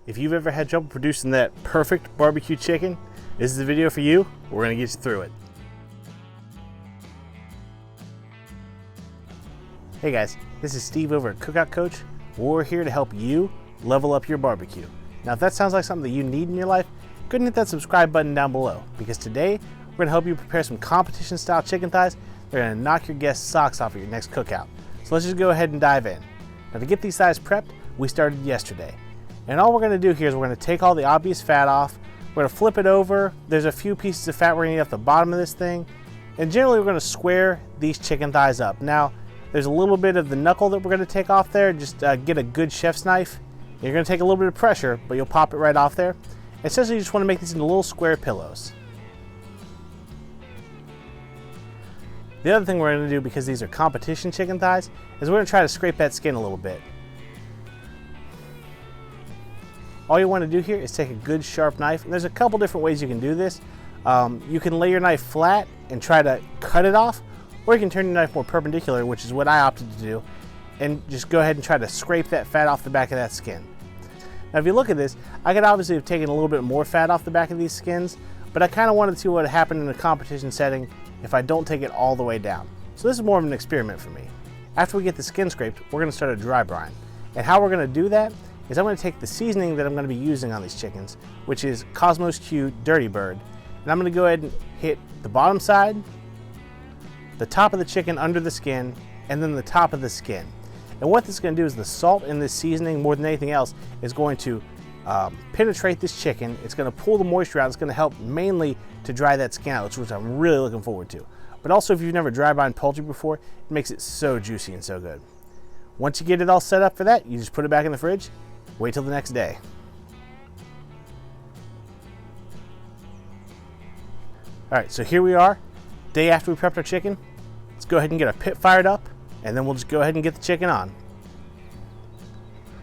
If you've ever had trouble producing that perfect barbecue chicken, this is the video for you. We're gonna get you through it. Hey guys, this is Steve over at Cookout Coach. We're here to help you level up your barbecue. Now if that sounds like something that you need in your life, go ahead and hit that subscribe button down below, because today we're gonna help you prepare some competition style chicken thighs. They're gonna knock your guests' socks off at your next cookout. So let's just go ahead and dive in. Now to get these thighs prepped, we started yesterday. And all we're gonna do here is we're gonna take all the obvious fat off. We're gonna flip it over. There's a few pieces of fat we're gonna get off the bottom of this thing. And generally we're gonna square these chicken thighs up. Now, there's a little bit of the knuckle that we're gonna take off there. Just get a good chef's knife. You're gonna take a little bit of pressure, but you'll pop it right off there. Essentially, you just wanna make these into little square pillows. The other thing we're gonna do, because these are competition chicken thighs, is we're gonna try to scrape that skin a little bit. All you want to do here is take a good sharp knife, and there's a couple different ways you can do this. You can lay your knife flat and try to cut it off, or you can turn your knife more perpendicular, which is what I opted to do, and just go ahead and try to scrape that fat off the back of that skin. Now if you look at this, I could obviously have taken a little bit more fat off the back of these skins, but I kind of wanted to see what would happen in a competition setting if I don't take it all the way down. So this is more of an experiment for me. After we get the skin scraped, we're going to start a dry brine. And how we're going to do that is I'm going to take the seasoning that I'm going to be using on these chickens, which is Cosmos Q Dirty Bird, and I'm going to go ahead and hit the bottom side, the top of the chicken under the skin, and then the top of the skin. And what this is going to do is the salt in this seasoning, more than anything else, is going to penetrate this chicken. It's going to pull the moisture out. It's going to help mainly to dry that skin out, which I'm really looking forward to. But also, if you've never dry brined poultry before, it makes it so juicy and so good. Once you get it all set up for that, you just put it back in the fridge. Wait till the next day. All right, so here we are, day after we prepped our chicken. Let's go ahead and get our pit fired up, and then we'll just go ahead and get the chicken on.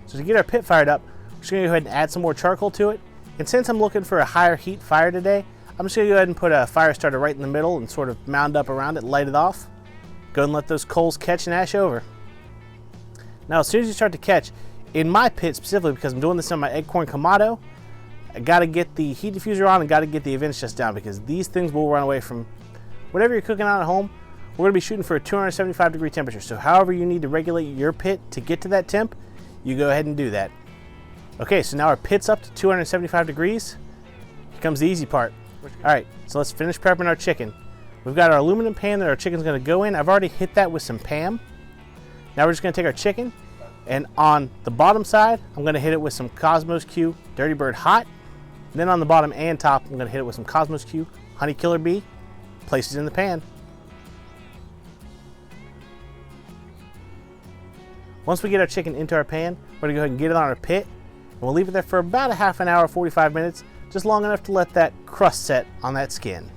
So to get our pit fired up, we're just gonna go ahead and add some more charcoal to it. And since I'm looking for a higher heat fire today, I'm just gonna go ahead and put a fire starter right in the middle and sort of mound up around it, light it off. Go and let those coals catch and ash over. Now, as soon as you start to catch, in my pit specifically, because I'm doing this on my Akorn Kamado, I gotta get the heat diffuser on and gotta get the events just down, because these things will run away from whatever you're cooking on at home. We're gonna be shooting for a 275 degree temperature. So however you need to regulate your pit to get to that temp, you go ahead and do that. Okay, so now our pit's up to 275 degrees. Here comes the easy part. All right, so let's finish prepping our chicken. We've got our aluminum pan that our chicken's gonna go in. I've already hit that with some Pam. Now we're just gonna take our chicken, and on the bottom side, I'm gonna hit it with some Cosmos Q Dirty Bird Hot. And then on the bottom and top, I'm gonna hit it with some Cosmos Q Honey Killer Bee. Place it in the pan. Once we get our chicken into our pan, we're gonna go ahead and get it on our pit, and we'll leave it there for about a half an hour, 45 minutes, just long enough to let that crust set on that skin.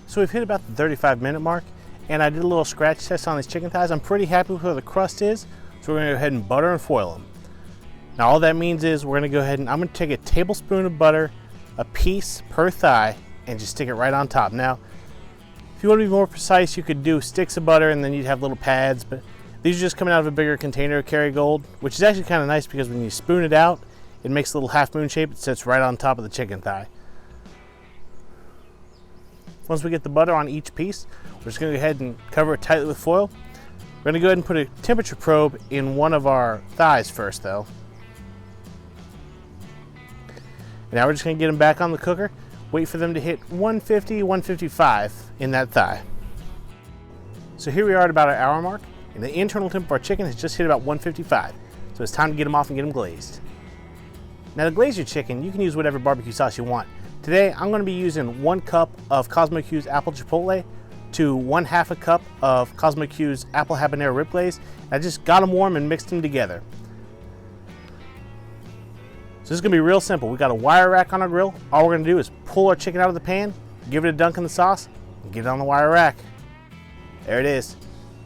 So we've hit about the 35-minute mark, and I did a little scratch test on these chicken thighs. I'm pretty happy with where the crust is, so we're gonna go ahead and butter and foil them. Now all that means is we're gonna go ahead and I'm gonna take a tablespoon of butter, a piece per thigh, and just stick it right on top. Now, if you want to be more precise, you could do sticks of butter and then you'd have little pads, but these are just coming out of a bigger container of Kerrygold, which is actually kind of nice because when you spoon it out, it makes a little half moon shape. It sits right on top of the chicken thigh. Once we get the butter on each piece, we're just going to go ahead and cover it tightly with foil. We're going to go ahead and put a temperature probe in one of our thighs first, though. And now we're just going to get them back on the cooker, wait for them to hit 150, 155 in that thigh. So here we are at about our hour mark, and the internal temp of our chicken has just hit about 155. So it's time to get them off and get them glazed. Now to glaze your chicken, you can use whatever barbecue sauce you want. Today, I'm going to be using 1 cup of Cosmo Q's Apple Chipotle to 1/2 a cup of Cosmo Q's Apple Habanero Rib Glaze. I just got them warm and mixed them together. So this is going to be real simple. We've got a wire rack on our grill. All we're going to do is pull our chicken out of the pan, give it a dunk in the sauce, and get it on the wire rack. There it is.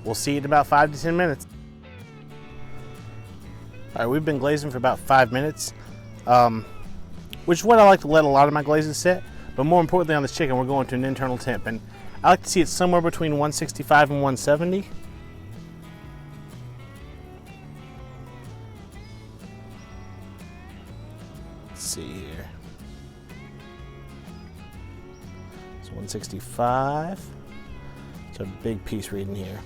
We'll see it in about 5 to 10 minutes. All right, we've been glazing for about 5 minutes. Which is what I like to let a lot of my glazes sit, but more importantly on this chicken, we're going to an internal temp, and I like to see it somewhere between 165 and 170. Let's see here. It's 165. It's a big piece reading here.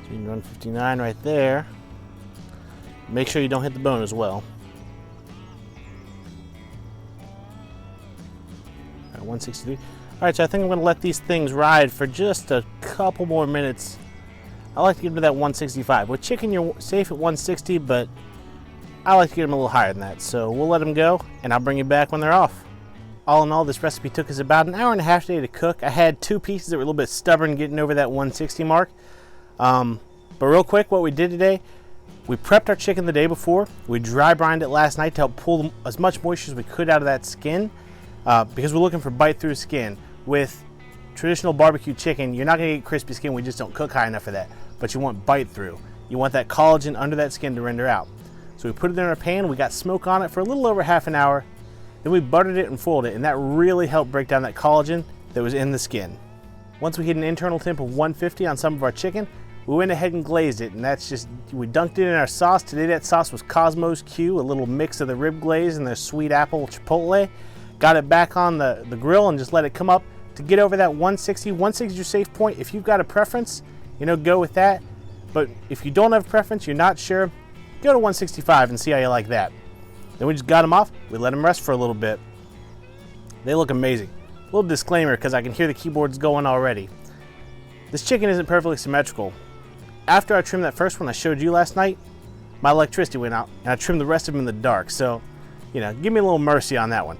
So you can run 59 right there. Make sure you don't hit the bone as well. All right, 163. All right, so I think I'm going to let these things ride for just a couple more minutes. I like to get them to that 165. With chicken, you're safe at 160, but I like to get them a little higher than that. So we'll let them go, and I'll bring you back when they're off. All in all, this recipe took us about an hour and a half today to cook. I had two pieces that were a little bit stubborn getting over that 160 mark. But real quick, what we did today, we prepped our chicken the day before. We dry brined it last night to help pull as much moisture as we could out of that skin, because we're looking for bite through skin. With traditional barbecue chicken, you're not going to get crispy skin. We just don't cook high enough for that. But you want bite through. You want that collagen under that skin to render out. So we put it in our pan. We got smoke on it for a little over half an hour. Then we buttered it and foiled it, and that really helped break down that collagen that was in the skin. Once we hit an internal temp of 150 on some of our chicken, we went ahead and glazed it, and that's just, we dunked it in our sauce. Today that sauce was Cosmos Q, a little mix of the rib glaze and the sweet apple chipotle. Got it back on the grill and just let it come up to get over that 160. 160 is your safe point. If you've got a preference, go with that. But if you don't have a preference, you're not sure, go to 165 and see how you like that. Then we just got them off. We let them rest for a little bit. They look amazing. A little disclaimer, because I can hear the keyboards going already. This chicken isn't perfectly symmetrical. After I trimmed that first one I showed you last night, my electricity went out, and I trimmed the rest of them in the dark. So, give me a little mercy on that one.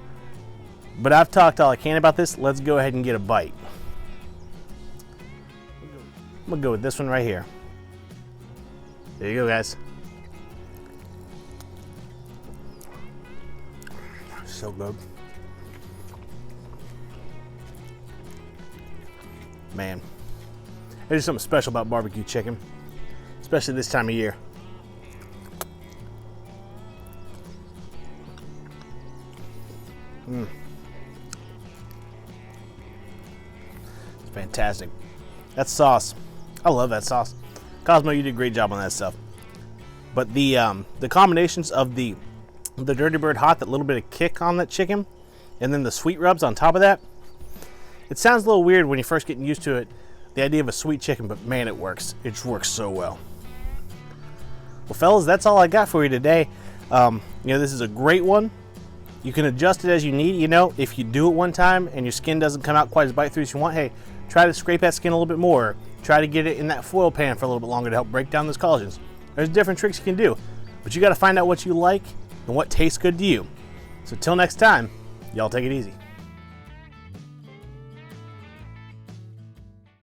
But I've talked all I can about this. Let's go ahead and get a bite. I'm going to go with this one right here. There you go, guys. So good. Man, there's something special about barbecue chicken, especially this time of year. It's fantastic. That sauce, I love that sauce. Cosmo, you did a great job on that stuff. But the combinations of the Dirty Bird Hot, that little bit of kick on that chicken, and then the sweet rubs on top of that. It sounds a little weird when you're first getting used to it, the idea of a sweet chicken, but man, it works. It just works so well. Well, fellas, that's all I got for you today. This is a great one. You can adjust it as you need. If you do it one time and your skin doesn't come out quite as bite through as you want, hey, try to scrape that skin a little bit more. Try to get it in that foil pan for a little bit longer to help break down those collagens. There's different tricks you can do, but you got to find out what you like and what tastes good to you. So till next time, y'all take it easy.